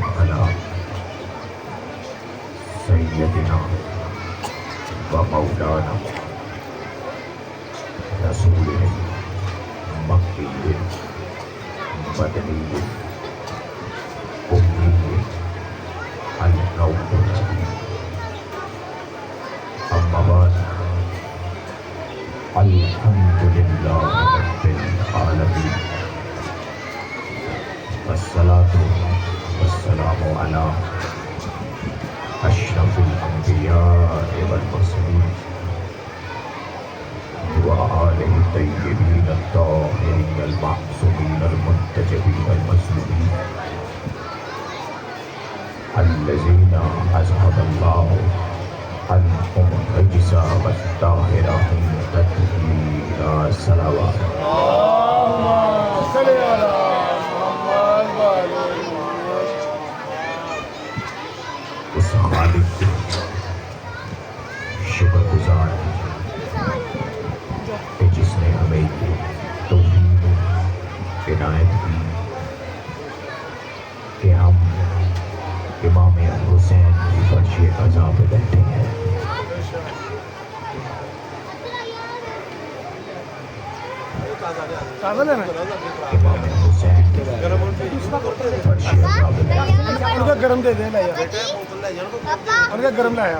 على سيدنا ومولانا رسول مکی مدنی امی النور اما بعد الحمد للہ رب العالمین والصلاة والسلام علی اشرف الانبیاء والمرسلین وآلہ الطیبین الطاہرین المعصومین المنتجبین المظلومین الذین اذهب اللہ عنهم الرجس والطاہرین تطہیرا صلوات اس خالق کے شکر گزار کہ جس نے ہمیں توفیق عنایت کی کہ ہم امام حسین کی فرش قضا پہ بیٹھے ہیں. امام حسین کی فرش قضا پہ بیٹھے ہیں.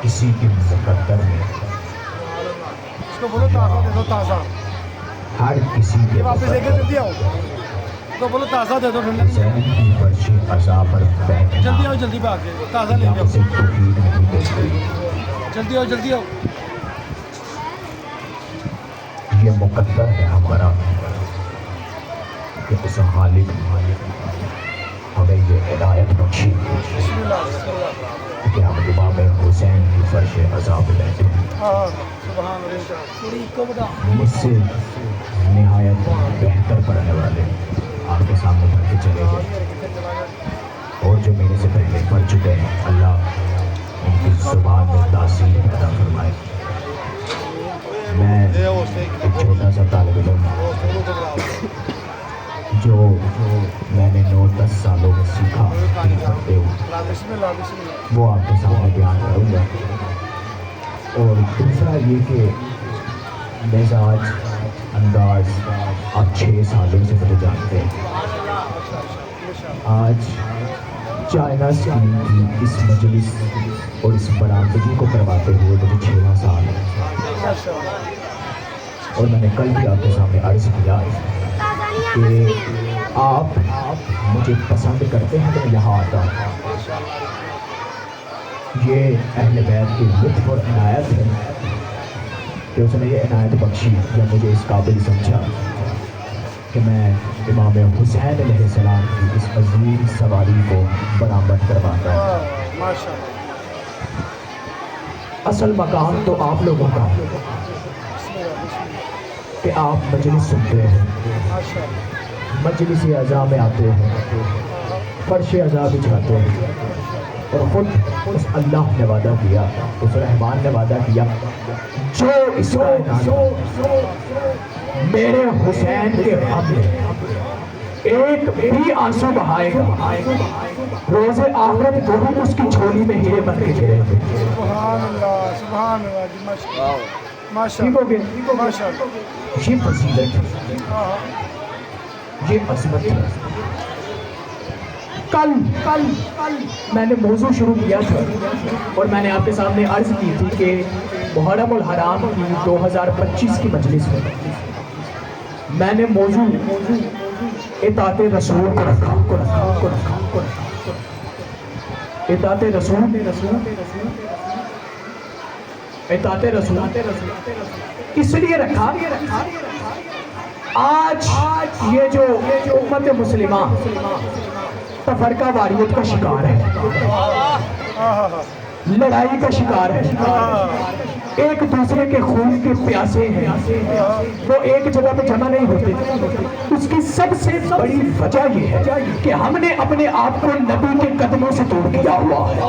کسی کے مقدر میں ہر کسی کے حسین کی فرش قضا پر بیٹھنا یا اسے توفیق نہیں ملتی. یہ مقدر ہے ہمارا کہ اس خالق ہمیں یہ عنایت بخشی کہ ہم امام حسین کی فرش قضا پہ بیٹھے ہیں. مجھ سے نہایت بہتر پڑھنے والے آپ کے سامنے پڑھ کے چلے گئے اور جو میرے سے پہلے پڑھ چکے ہیں اللہ ان کی زبان میں تاثیر پیدا فرمائے. میں ایک چھوٹا سا طالب علم جو میں نے 9-10 سالوں میں سیکھا پڑھتے ہوئے وہ آپ کے سامنے بیان کروں گا. اور دوسرا یہ کہ مزاج انداز آپ 6 سالوں سے مجھے جانتے ہیں. آج چائنا اسکیم کی اس مجلس اور اس برآمدگی کو کرواتے ہوئے مجھے 6 سال ہے. اور میں نے کل بھی آپ کے سامنے عرض کیا کہ آپ مجھے پسند کرتے ہیں تو میں یہاں آتا ہوں. یہ اہل بیت کی لطف اور عنایت ہے کہ اس نے یہ عنایت بخشی یا مجھے اس قابل سمجھا کہ میں امام حسین علیہ السلام کی اس عظیم سواری کو برآمد کرواتا ہوں. اصل مقام تو آپ لوگوں کا کہ آپ مجلس سنتے ہیں, مجلس اعزاء میں آتے ہیں, فرش اعزاء بچھاتے ہیں اور خود اس اللہ نے وعدہ کیا, اس رحمان نے وعدہ کیا جو اس کائنات میرے حسین کے غم میں ایک بھی آنسو بہائے گا روز آخرت گہم اس کی جھولی میں ہیرے بن کے گریں گے. سبحان اللہ سبحان اللہ. یہ فضیلت ہے, یہ عظمت ہے. کل میں نے موضوع شروع کیا تھا اور میں نے آپ کے سامنے عرض کی تھی کہ محرم الحرام کی 2025 کی مجلس میں میں نے موضوع اطاعت رسول کو رکھا. اطاعت رسول اس لیے رکھا آج یہ جو امت مسلمہ تفرقہ واریت کا شکار ہے, لڑائی کا شکار ہے, ایک دوسرے کے خون کے پیاسے ہیں, وہ ایک جگہ پہ جمع نہیں ہوتے. اس کی سب سے بڑی وجہ یہ ہے کہ ہم نے اپنے آپ کو نبی کے قدموں سے دور کیا ہوا ہے.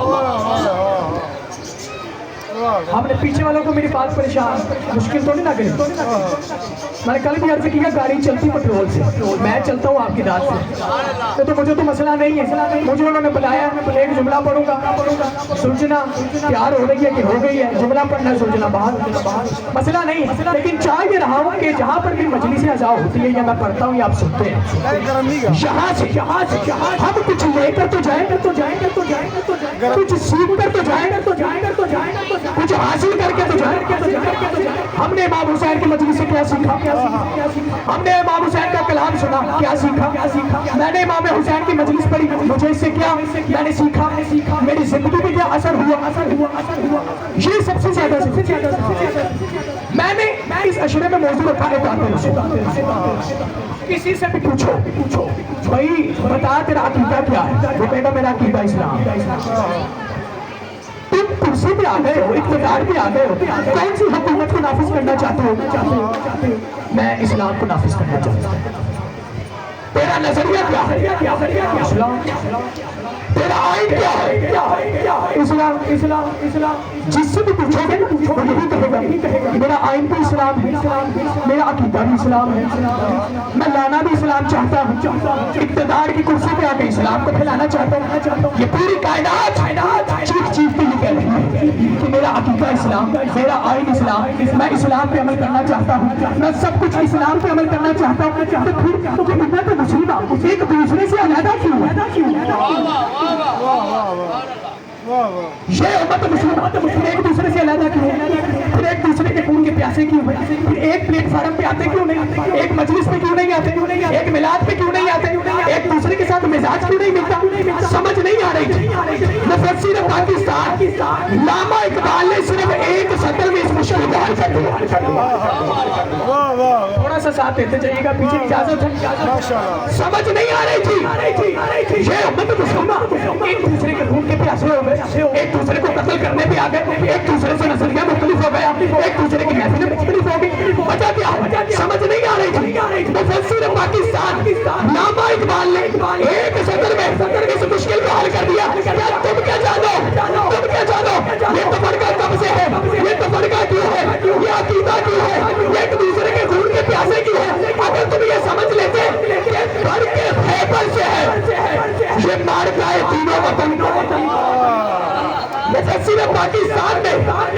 ہم نے پیچھے والوں کو میری بات پریشان مشکل تو نہیں لگ رہی. میں نے کل بھی عرض کیا گاڑی چلتی پیٹرول سے, میں چلتا ہوں آپ کی داد سے, تو مجھے تو مسئلہ نہیں ہے. مجھے انہوں نے بلایا, ایک جملہ پڑھوں گا, سلجھنا پیار ہو رہی ہے کہ ہو گئی ہے, جملہ پڑھنا سلجھنا باہر, مسئلہ نہیں. لیکن چاہ یہ رہا ہوں کہ جہاں پر بھی مجلس اعضاء ہوتی ہے یا میں پڑھتا ہوں یا آپ سنتے ہیں, یہاں سے ہم کچھ لے کر تو جائیں گے, کچھ سیکھ کر تو جائیں گے, کچھ حاصل کر کے تو جائیں گے. ہم نے امام حسین کی مجلس سے کیا سیکھا, ہم نے امام حسین کا کلام سنا, کیا سیکھا. میں نے امام حسین کی مجلس پڑھی, مجھے اس سے کیا میں نے سیکھا, میری زندگی میں کیا اثر ہوا. یہ سب سے زیادہ میں نے اس اشرے میں موضوع رکھا ہے. کسی سے بھی پوچھو بھائی بتا تیرا عقیدہ کیا ہے, وہ کہے گا میرا عقیدہ اسلام. تم کرسی پہ آ گئے ہو, اقتدار پہ آ گئے ہو, کون سی حکومت کو نافذ کرنا چاہتے ہو؟ میں اسلام کو نافذ کرنا چاہتا ہوں. تیرا نظریہ کیا ہے؟ اسلام. تیرا آئین کیا ہے؟ اسلام. جس سے بھی پوچھو گے وہ یہی کہے گا میرا آئین بھی اسلام ہے, میرا عقیدہ بھی اسلام ہے, میں لانا بھی اسلام چاہتا ہوں, اقتدار کی کرسی پہ آ کے اسلام کو پھیلانا چاہتا ہوں. یہ پوری کائنات چیخ کے یہ کہہ رہی ہے کہ میرا عقیدہ اسلام, میرا آئین اسلام, میں اسلام پہ عمل کرنا چاہتا ہوں, میں سب کچھ اسلام پہ عمل کرنا چاہتا ہوں. تو پھر امت مسلمہ ایک دوسرے سے علیحدہ کیوں ہے؟ یہ امت مسلمہ ایک دوسرے سے علیحدہ کیوں ہے؟ پھر ایک دوسرے کے خون کے پیاسے کیوں ہیں؟ پھر ایک پلیٹ فارم پہ آتے کیوں نہیں؟ ایک مجلس پہ کیوں نہیں آتے؟ ایک میلاد پہ کیوں نہیں آتے؟ ایک دوسرے کے ساتھ مزاج کیوں نہیں ملتا؟ سمجھ نہیں آ رہی تھی. مفسر پاکستان علامہ اقبال نے صرف ایک سطر میں اس مشکل کو حل کر دیا. تھوڑا سا ساتھ دیتے جائیے گا, پیچھے اجازت ہے. سمجھ نہیں آ رہی تھی. یہ امت مسلمہ ایک دوسرے کے خون کے پیاسے ہو گئے, ایک دوسرے کو قتل کرنے پہ آ گئے, ایک دوسرے سے نظریہ مختلف ہو گیا, ایک دوسرے کی محفلیں مختلف ہو گئی. وجہ کیا سمجھ نہیں آ رہی تھی. مفسر پاکستان علامہ اقبال نے ایک سطر میں اس مشکل کو حل کر دیا. تم کیا جانو یہ تفرقہ کب سے ہے, یہ تفرقہ کیوں ہے, یہ عقیدہ کیوں ہے, ایک دوسرے کے خون کے پیاسے کیوں ہے. اگر تم یہ سمجھ لیتے کہ بھر کے خیبر سے ہے, یہ مارکہ تینوں وطن. مفسر پاکستان میں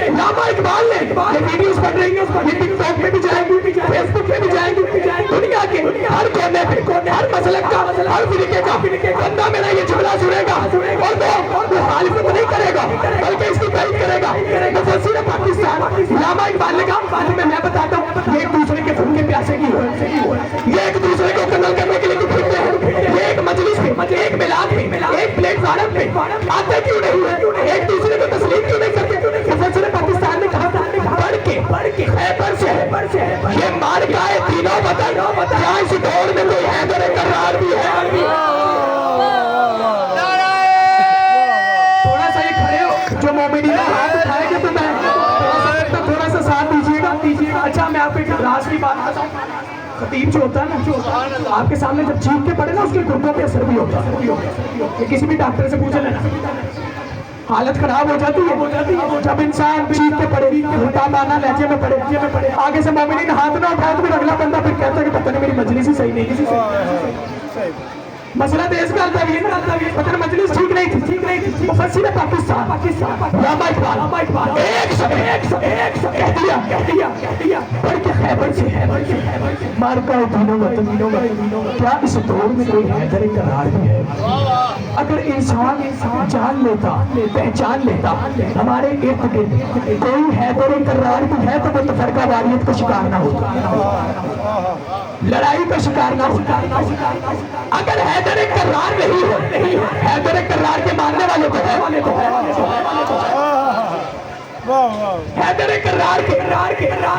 علامہ اقبال نے یہ ویڈیوز بن رہی ہیں, یہ ٹک ٹاک پہ بھی جائیں گی, فیس بک پہ بھی جائیں گی. دنیا کے ہر کونے پہ ہر مسلک کا, ہر فرقے کا بندہ میرا یہ جملہ سنے گا اور وہ مخالفت نہیں کرے گا بلکہ اس کی تائید کرے گا. مفسر پاکستان علامہ اقبال نے کہا میں بتاتا ہوں, یہ ایک دوسرے کے خون کے پیاسے کی ہو, یہ ایک دوسرے کو قتل کرنے کے لیے پھرتے ہیں. یہ ایک مجلس پہ, ایک میلاد پہ, ایک پلیٹ فارم پہ آتے کیوں نہیں ہے, ایک دوسرے کو تسلیم کیوں نہیں کرتے. مفسر پاکستان نے کہا بڑھ کے خیبر سے ہے, یہ مارکہ تینوں وطن, جہاں اس دور میں کوئی حیدر کرار بھی ہے. تھوڑا سا یہ کھڑے ہو جو مومنین ہاتھ اٹھائے گے تو میں تھوڑا سا ساتھ دیجیے گا. اچھا میں آپ کو ایک راز کی بات بتاؤں. خطیب جو ہوتا ہے نا, آپ کے سامنے جب چیخ کے پڑے نا اس کے گردوں پہ اثر بھی ہوتا ہے. یہ کسی بھی ڈاکٹر سے پوچھ لینا, حالت خراب ہو جاتی ہے جب انسان چیخ کے پڑے, الٹا مانا لہجے میں پڑے, آگے سے مومنین ہاتھ نہ اٹھائے تو پھر اگلا بندہ پھر کہتا ہے کہ پتہ نہیں میری مجلس ہی صحیح نہیں. مسئلہ تو اس کا بھی ہے, پتہ مجلس ٹھیک نہیں تھی. مفسر پاکستان علامہ اقبال ایک کہہ دیا بڑھ کے خیبر سے ہے, مارکہ تینوں وطن, کیا اس دور میں کوئی حیدر کرار بھی ہے. اگر انسان جان لیتا, پہچان لیتا ہمارے ارد گرد کوئی حیدر کرار بھی ہے تو وہ تفرقہ واریت کا شکار نہ ہوتا, لڑائی کا شکار نہ ہوتا. اگر حیدر کرار نہیں ہے, حیدر کرار کے ماننے والے کو ہے, حیدر کرار کے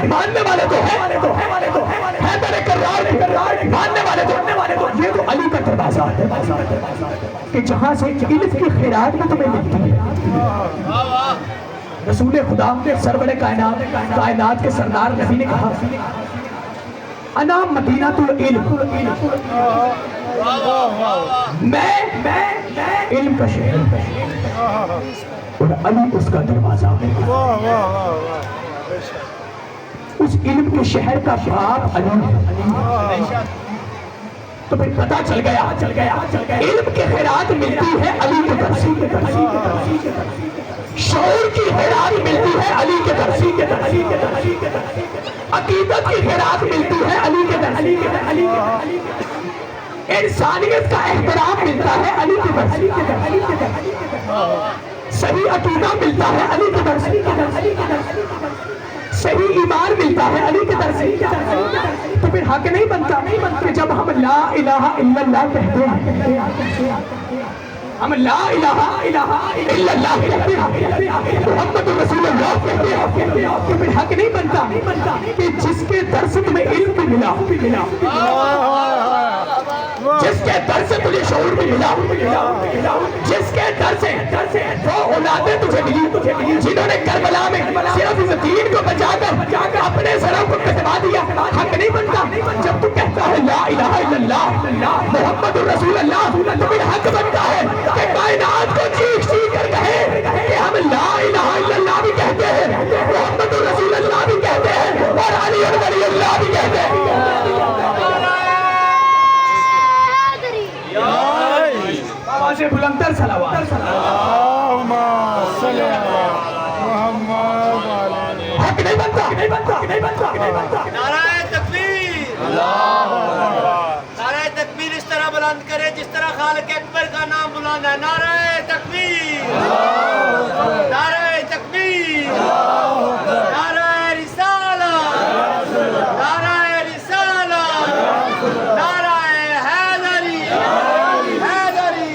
ماننے والے کو ہے, حیدر کرار کے ماننے والے کو. یہ تو علی کا دروازہ ہے کہ جہاں سے علم کی خیرات میں تمہیں ملتی ہے. رسول خدا سرور کائنات کے سردار نبی نے کہا انا مدینہ العلم, میں علم کا شہر. اور علی اس کا دروازہ ہے۔ واہ واہ واہ واہ بے شک اس علم کے شہر کا باپ علی ہے۔ تو پھر پتا چل گیا علم کی خیرات ملتی ہے علی کے در سے، شعور کی خیرات ملتی ہے علی کے در سے، عقیدت کی خیرات ملتی ہے علی کے در سے، انسانیت کا احترام ملتا ہے علی کے در سے، صحیح عقیدہ ملتا ہے علی کے در سے، صحیح ایمان ملتا ہے علی کے در سے۔ تو پھر حق نہیں بنتا کہ جب ہم لا الہ الا اللہ کہتے ہیں، ہم لا الہ الا اللہ کہتے ہیں، محمد رسول اللہ کہتے ہیں، تو پھر حق نہیں بنتا کہ جس کے در سے تمہیں علم بھی ملا، جس کے در سے تجھے شعور بھی ملا، جس کے در سے وہ اولادیں تجھے ملی جنہوں نے کربلا میں صرف اس دین کو بچا کر اپنے سروں کو کٹوا دیا۔ حق نہیں بنتا جب تو کہتا ہے لا الہ الا اللہ محمد رسول اللہ، تو پھر حق بنتا ہے کہ کائنات کو چیخ چیخ کر کہے کہ ہم لا الہ الا اللہ بھی کہتے ہیں، محمد رسول اللہ بھی کہتے ہیں، اور علی ولی اللہ بھی کہتے ہیں۔ آواز بلندر صلوات اللہم صلی علی محمد علیہ حق نہیں بنتا۔ نعرہ تکبیر، نعرہ تکبیر اس طرح بلند کرے جس طرح خالق اکبر کا نام بلانا ہے۔ نعرہ تکبیر، نعرہ تکبیر، نعرہ رسالت، نعرہ رسالت، نعرہ حیدری، حیدری،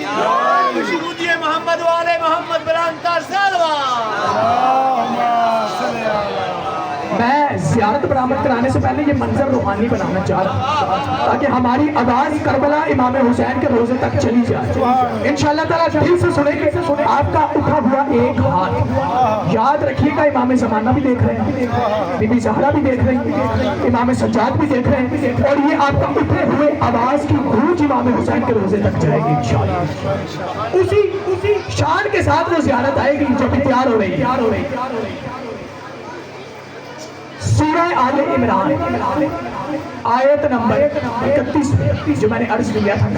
شہودی محمد والے محمد بلند تر صلوات۔ میں زیارت برآمد کرانے سے پہلے یہ منظر روحانی بنانا چاہ رہا ہوں تاکہ ہماری آواز کربلا امام حسین کے روزے تک چلی جائے۔ انشاءاللہ تعالیٰ دل سے سنیں گے آپ کا اٹھا ہوا ایک ہاتھ، یاد رکھیے گا امام زمانہ بھی دیکھ رہے ہیں، بی بی زہرا بھی دیکھ رہے ہیں، امام سجاد بھی دیکھ رہے ہیں، اور یہ آپ کا اٹھے ہوئے آواز کی گونج امام حسین کے روزے تک جائے گی انشاءاللہ۔ اسی شان کے ساتھ وہ زیارت آئے گی جو بھی تیار ہو رہی ہے۔ سورہ آل عمران آیت نمبر 31 جو میں نے عرض کیا تھا،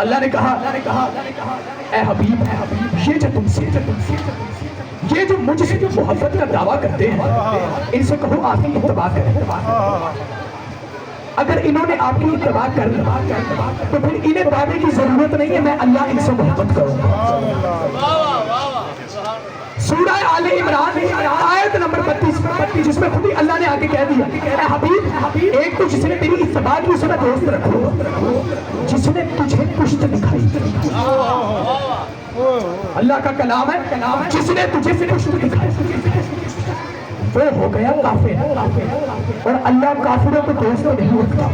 اللہ نے کہا اے حبیب یہ جو مجھ سے محبت کا دعویٰ کرتے ہیں ان سے کہو آپ کی اتباع کریں۔ اگر انہوں نے آپ کی اتباع کر لی تو پھر انہیں دعوے کی ضرورت نہیں ہے، میں اللہ ان سے محبت کروں گا۔ سورہ آل عمران آیت نمبر 32 جس میں خود ہی اللہ نے آگے کہہ دیا اے حبیب ایک تو جس نے تیری اتباع کی اسے میں دوست رکھوں، جس نے تجھے پشت دکھائی، اللہ کا کلام ہے، جس نے تجھے پشت دکھائی وہ ہو گیا کافر، اور اللہ کافروں کو دوست نہیں رکھتا۔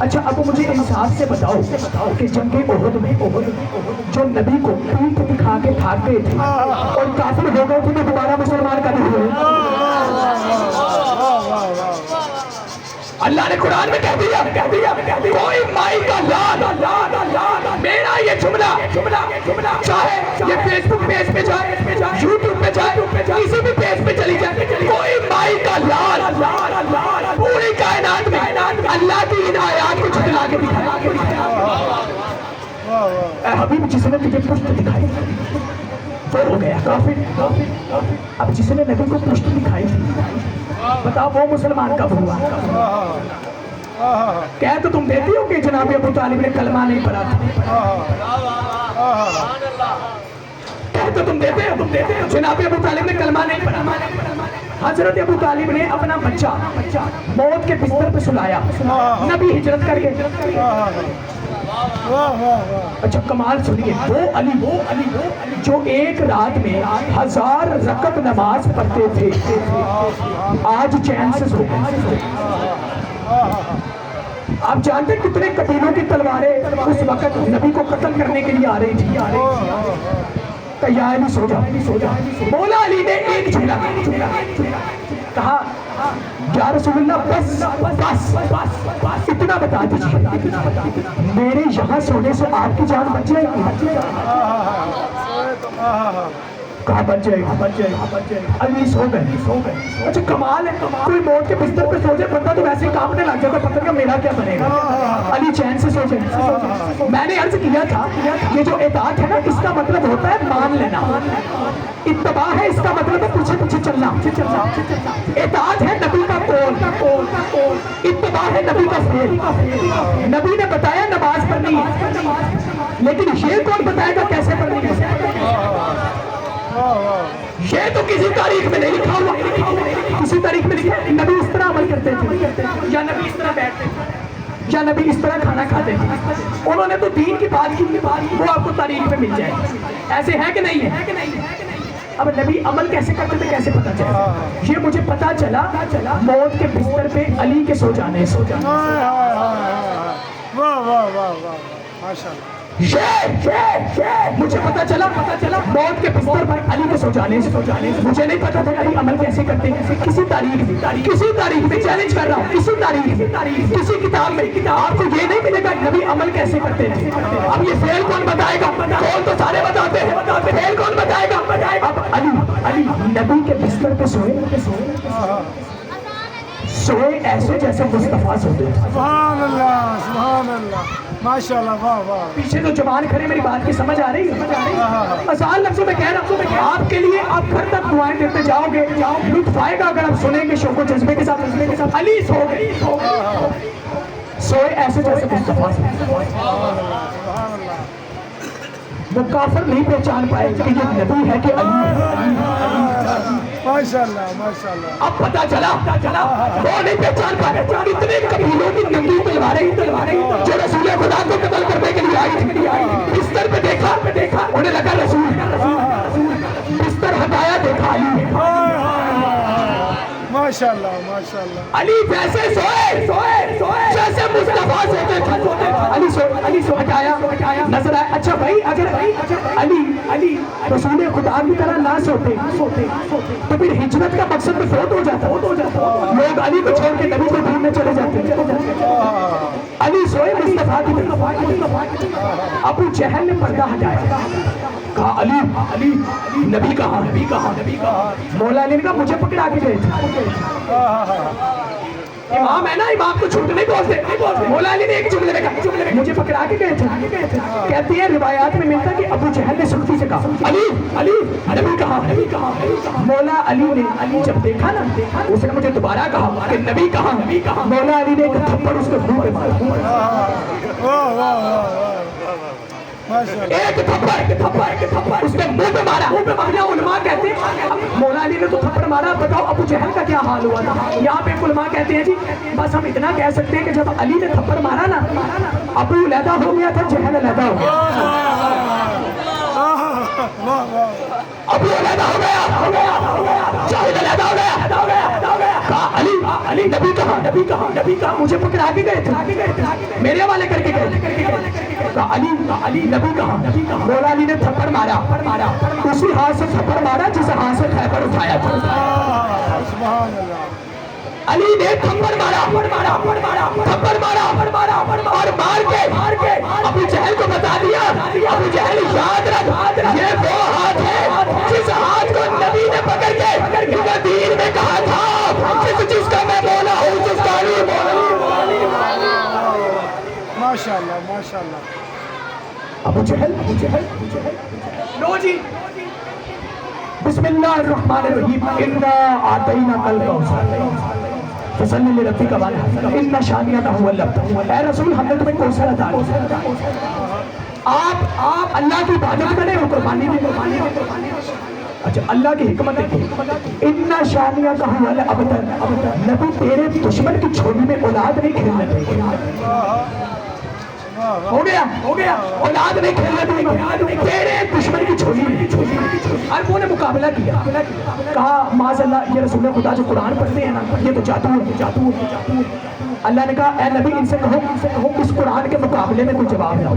اچھا اب مجھے انصاف سے بتاؤ کہ جنگ احد میں جو نبی کو پیٹھ دکھا کے بھاگ گئے تھے اور کافر ہو گئے تھے تو دوبارہ مسلمان کبھی ہوئے؟ اللہ نے قرآن میں کہہ دیا کوئی مائی کا لال میرا یہ جملہ چاہے یہ فیس بک پیج پہ جائے، یوٹیوب پہ جائے، کسی بھی پیج پہ چلی جائے، کوئی مائی کا لال پوری کائنات میں اللہ کی ان آیات کو جھٹلا کے دکھایا۔ اے حبیب جس نے تجھے پشت دکھائی وہ ہو گیا کافر، اب جس نے نبی کو پشت دکھائی بتاؤ وہ مسلمان کب ہوا؟ کہہ تو تم دیتی ہو کہ جناب ابو طالب نے کلمہ نہیں پڑھا تھا، کہہ تو تم دیتے ہو جناب ابو طالب نے کلمہ نہیں پڑھا۔ حضرت ابو طالب نے اپنا بچہ موت کے بستر پہ سلایا، نبی ہجرت کر کے۔ اچھا کمال سنیے، وہ علی جو ایک رات میں 1000 رکعت نماز پڑھتے تھے آج چین سے سو گئے۔ آپ جانتے ہیں کتنے قبیلوں کی تلواریں اس وقت نبی کو قتل کرنے کے لیے آ رہی تھی؟ یا علی سو جا۔ مولا علی نے ایک جملہ کہا یا رسول اللہ بس اتنا بتا دیجیے، میرے یہاں سونے سے آپ کی جان بچ جائے گی؟ کہاں بچ جائے علی سو گئے. اچھا کمال ہے, کوئی موت کے بستر پہ سو جائے بندہ تو ویسے ہی کامنے لگ جاتا, پتہ نہیں میرا کیا بنے گا. علی چین سے سو جائے. میں نے عرض کیا تھا یہ جو اطاعت ہے نا اس کا مطلب ہوتا ہے مان لینا, اتباع ہے اس کا مطلب ہے پیچھے پیچھے چلنا. اطاعت ہے نبی کا قول, اتباع ہے نبی کا فعل. نبی نے بتایا نماز پڑھنی ہے, لیکن یہ کون بتائے گا کیسے پڑھنی ہے؟ یہ تو کسی تاریخ میں نہیں لکھا ہوا. کسی تاریخ میں لکھا ہے نبی اس طرح عمل کرتے تھے, یا نبی اس طرح بیٹھتے تھے, یا نبی اس طرح کھانا کھاتے تھے. انہوں نے تو دین کی بات کی, وہ آپ کو تاریخ میں مل جائے. ایسے ہے کہ نہیں ہے؟ اب نبی عمل کیسے کرتے تھے کیسے پتا چلا؟ یہ مجھے پتا چلا موت کے بستر پہ علی کے سو جانے. واہ واہ واہ واہ ماشاءاللہ. مجھے پتا چلا موت کے بستر پر علی کے سو جانے. مجھے نہیں پتا تھا علی عمل کیسے کرتے ہیں. کسی تاریخ میں چیلنج کر رہا ہوں, کسی کتاب میں آپ کو یہ نہیں ملے گا نبی عمل کیسے کرتے ہیں. اب یہ فعل کون بتائے گا؟ قول تو سارے بتاتے ہیں, فعل کون بتائے گا؟ اب علی نبی کے بستر پہ سوئے ایسے جیسے مصطفیٰ سوتے ہیں. سبحان اللہ ماشاءاللہ. واہ واہ. پیچھے تو جوان کھڑے, میری بات کی سمجھ آ رہی ہے؟ آسان لفظوں میں کہہ رہا ہوں آپ کے لیے. آپ گھر تک دعائیں دیتے جاؤ گے, لطف آئے گا اگر آپ سنیں گے شوق و جذبے کے ساتھ. علی سو گئے, سوئے ایسے جیسے مصطفیٰ وہ کافر نہیں پہچان پائے کہ یہ نبی ہے کہ علی ہے. ماشاءاللہ ماشاءاللہ. اب پتا چلا وہ نہیں پہچان پائے. اتنے قبیلوں کی ننگی تلواریں جو رسول خدا کو قتل کرنے کے لیے آئی, بستر پہ دیکھا انہیں لگا رسول, بستر ہٹایا دیکھا علی. ماشاءاللہ ماشاءاللہ. علی ویسے سوئے جیسے مصطفیٰ سوتے تھے. علی سو ہٹایا نظر آیا. اچھا بھائی اگر علی رسول خدا کی طرح نہ سوتے تو پھر ہجرت کا مقصد میں فوت ہو جاتا. لوگ علی کو چھوڑ کے نبی کو ڈھونڈنے چلے جاتے. علی سوئے مصطفیٰ کی طرح. ابو جہل نے پردہ ہٹایا, کہا علی نبی کہاں. مولا علی نے کہا مجھے پکڑا کے گئے تھے. امام ہے نا, امام کو جھوٹ نہیں بولتے. مولا علی نے ایک جملے میں کہا مجھے پکڑا کے گئے تھے. کہتی ہے روایات میں ملتا کہ ابو جہل نے سختی سے کہا علی نبی کہاں. مولا علی نے جب دیکھا نا, اس نے مجھے دوبارہ کہا کہ نبی کہاں. مولا علی نے ایک تھپڑ اس کے منہ پہ مارا. ایک تھپڑ اس کے منہ پہ مارا. علماء کہتے ہیں مولا علی نے تو تھپڑ مارا, بتاؤ ابو جہل کا کیا حال ہوا تھا. یہاں پہ علماء کہتے ہیں جی بس ہم اتنا کہہ سکتے ہیں کہ جب علی نے تھپڑ مارا نا, ابو علیحدہ ہو گیا تھا, جہل علیحدہ ہو گیا. ابو علیحدہ ہو گیا, جہل علیحدہ ہو گیا. کہا علی نبی کہاں. مجھے پکڑا کے گئے تھے, میرے حوالے کر کے گئے. کہا علی نبی کہاں. مولا علی نے تھپڑ مارا, اسی ہاتھ سے تھپڑ مارا جس ہاتھ سے خیبر اٹھایا تھا. علی نے تھپڑ مارا اور مار کے ابو جہل کو بتا دیا. ابو جہل یاد رکھ, یہ وہ ہاتھ ہے جس ہاتھ کو نبی نے پکڑ کے دین میں کہا تھا جس کا میں مولا ہوں, جس کا علی مولا. ماشاءاللہ ماشاءاللہ. ابو جہل لو جی بسم اللہ الرحمن الرحیم. انا اعطیناک الکوثر فصلی لربک وانحر ان شانئک هو الابتر. اے رسول ہم نے تمہیں کوثر عطا کیا, آپ اللہ کی عبادت کریں اور قربانی دیں. اچھا اللہ کی حکمت دیکھیں, ان شانئک هو الابتر. نبی تیرے دشمن کی چھوڑی میں اولاد نہیں کھیلنے دیں گے. ہو گیا اولاد نہیں کھیلنے دیں گے, تیرے دشمن کی چھوڑی میں. اور وہ نے مقابلہ کیا, کہا معاذ اللہ یہ رسول خدا جو قرآن پڑھتے ہیں نا یہ تو جادو ہے. اللہ نے کہا اے نبی ان سے کہو اس قرآن کے مقابلے میں کوئی جواب لاؤ.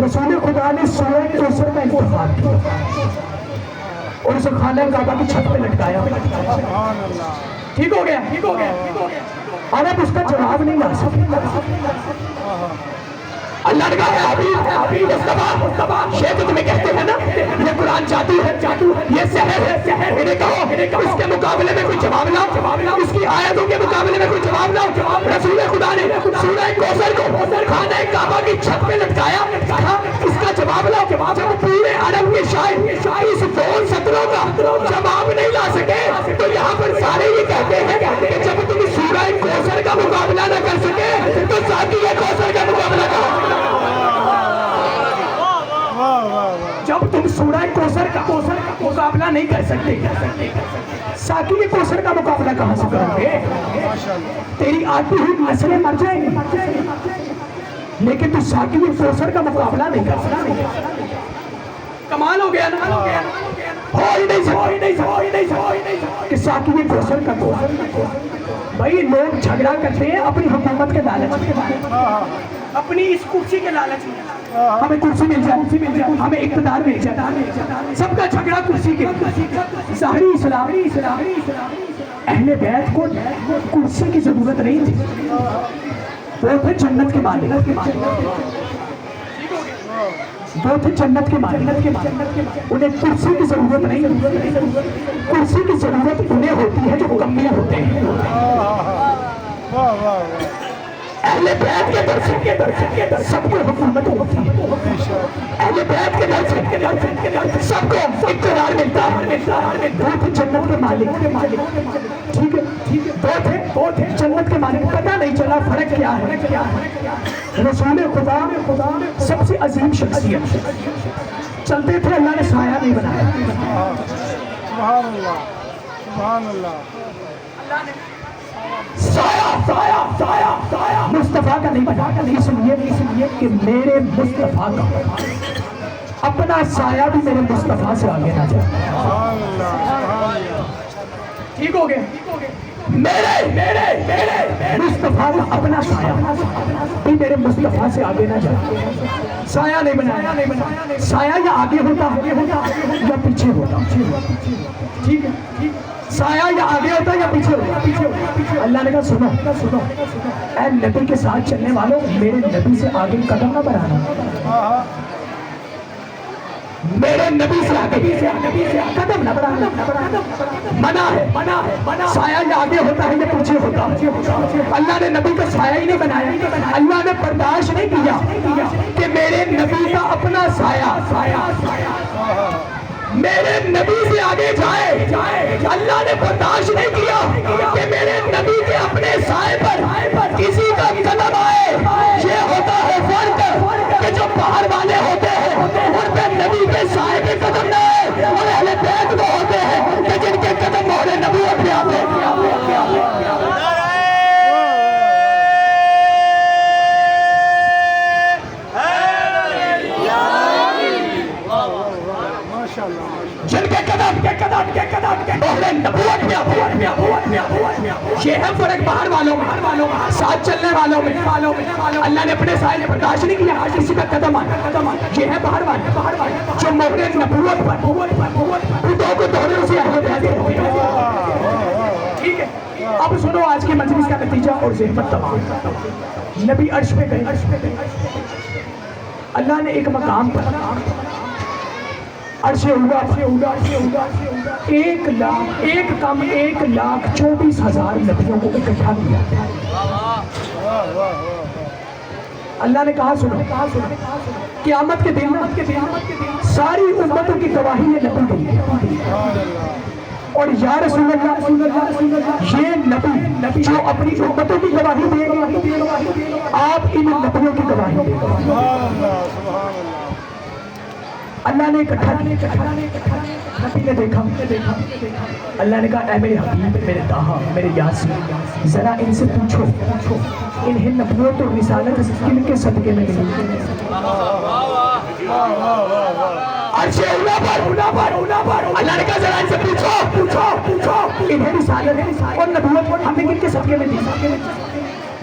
رسول خدا نے سورہ کوثر کا انتخاب کیا اور اسے خانہ کعبہ کی چھت پہ لٹکایا. ٹھیک ہو گیا. اور اب اس کا جواب نہیں لا سکتے. اللہ نے کہا حبیب مصطفیٰ یہ تو تمہیں کہتے ہیں نا یہ قرآن جادو ہے یہ سحر ہے، انہیں کہو اس کے مقابلے میں کوئی جواب لاؤ، اس کی آیتوں کے مقابلے میں کوئی جواب لاؤ۔ رسول خدا نے سورہ کوثر کو خانہ کعبہ کی چھت پہ لٹکایا، کہا اس کا جواب لاؤ۔ جب پورے عرب کے شاعر اس دون سطروں کا جواب نہیں لا سکے تو یہاں پر سارے یہ کہتے ہیں کہ جب تم سورہ کوثر کا مقابلہ نہ کر سکے تو ساتھی کوثر کا مقابلہ کرو۔ واہ واہ واہ جب تم سورہ کوثر کا مقابلہ نہیں کر سکتے ساقی کوثر کا مقابلہ کہاں سے کرو گے؟ ماشاء اللہ تیری آتی ہوئی نسلیں مر جائیں گی لیکن تو ساقی کوثر کا مقابلہ نہیں کر سکتا۔ کمال ہو گیا نا، ہو ہی نہیں سکتا کہ ساقی کوثر کا بھائی لوگ جھگڑا کرتے ہیں اپنی حکومت کے لالچ میں، اپنی اس کرسی کے لالچ میں، ہمیں کرسی مل جائے، ہمیں اقتدار مل جائے، سب کا جھگڑا کرسی کے۔ ظاہری اسلام اہل بیت کو کرسی کی ضرورت نہیں تھی، وہ تھے جنت کے مالک، وہ تھے جنت کے مالک، انہیں کرسی کی ضرورت نہیں، کرسی کی ضرورت انہیں ہوتی ہے جو مکمل ہوتے ہیں۔ واہ واہ واہ اہل بیت کے در سب کو حکومت ہوتی ہے، اہل بیت کے در سب کو اقتدار ملتا ہے، وہ تھے جنت کے مالک، ٹھیک ہے، وہ تھے جنت کے مالک۔ پتہ نہیں چلا فرق کیا ہے۔ رسول خدا سب سے عظیم شخصیت، چلتے تھے اللہ نے سایہ نہیں بنایا، سبحان اللہ سبحان اللہ سایہ مصطفیٰ کا نہیں بنا، اس لیے کہ میرے مصطفیٰ کا اپنا سایہ بھی میرے مصطفیٰ سے آگے نہ جائے۔ سبحان اللہ سبحان اللہ ٹھیک ہو گئے؟ میرے مصطفیٰ کا اپنا سایہ بھی میرے مصطفیٰ سے آگے نہ جائے۔ سایہ نہیں بنایا، سایہ یا آگے ہوتا یا پیچھے ہوتا، ٹھیک ہے، سایہ یا آگے ہوتا یا پیچھے ہوتا۔ اللہ نے کہا سنو اے نبی کے ساتھ چلنے والوں، میرے نبی سے آگے قدم نہ بڑھانا، میرے نبی سے آگے قدم نہ بڑھانا، منع ہے۔ سایہ یا آگے ہوتا ہے یا پیچھے ہوتا ہے۔ اللہ نے نبی کا سایہ ہی نہیں بنایا، اللہ نے برداشت نہیں کیا کہ میرے نبی کا اپنا سایہ میرے نبی سے آگے جائے۔ اللہ نے برداشت نہیں کیا کہ میرے نبی کے اپنے سائے پر کسی کا قدم آئے۔ یہ ہوتا ہے فرق کہ جو باہر والے ہوتے ہیں ان پہ نبی کے سائے پہ قدم نہ آئے، اور اہل بیت وہ ہوتے ہیں کہ جن کے قدم مہر نبوت پہ آتے ہیں۔ ماشاء اللہ جن کے قدم مہر نبوت پہ آتے ہیں۔ یہ ہے فرق باہر والوں میں، ساتھ چلنے والوں میں۔ اللہ نے اپنے سائے نے برداشت نہیں کیا کسی کا قدم آنا، یہ ہے باہر والے جو مہر نبوت پر خودوں کو دوڑے اسے اہل بیت ہوتے ہیں۔ ٹھیک ہے، اب سنو آج کی مجلس کا نتیجہ اور ذہنت تمام۔ نبی عرش پہ گئے، اللہ نے ایک مقام پر عرش اولا 1,24,000 نبیوں کو اکٹھا کیا۔ اللہ نے کہا سنو قیامت کے دن ساری امتوں کی گواہی یہ نبی دیں گے، اور یا رسول اللہ یہ نبی جو اپنی امتوں کی گواہی دے گا، آپ ان نبیوں کی گواہی دیں گے۔ سبحان اللہ سبحان اللہ اللہ نے اکٹھا نبی نے دیکھا، اللہ نے کہا اے میرے حبیب، میرے طٰہٰ، میرے یاسین، ذرا ان سے پوچھو انہیں نبوت اور رسالت کن کے صدقے میں ملی؟ عرش اولا پر اللہ نے کہا ذرا ان سے پوچھو انہیں رسالت اور نبوت ہم نے کن کے صدقے میں دی؟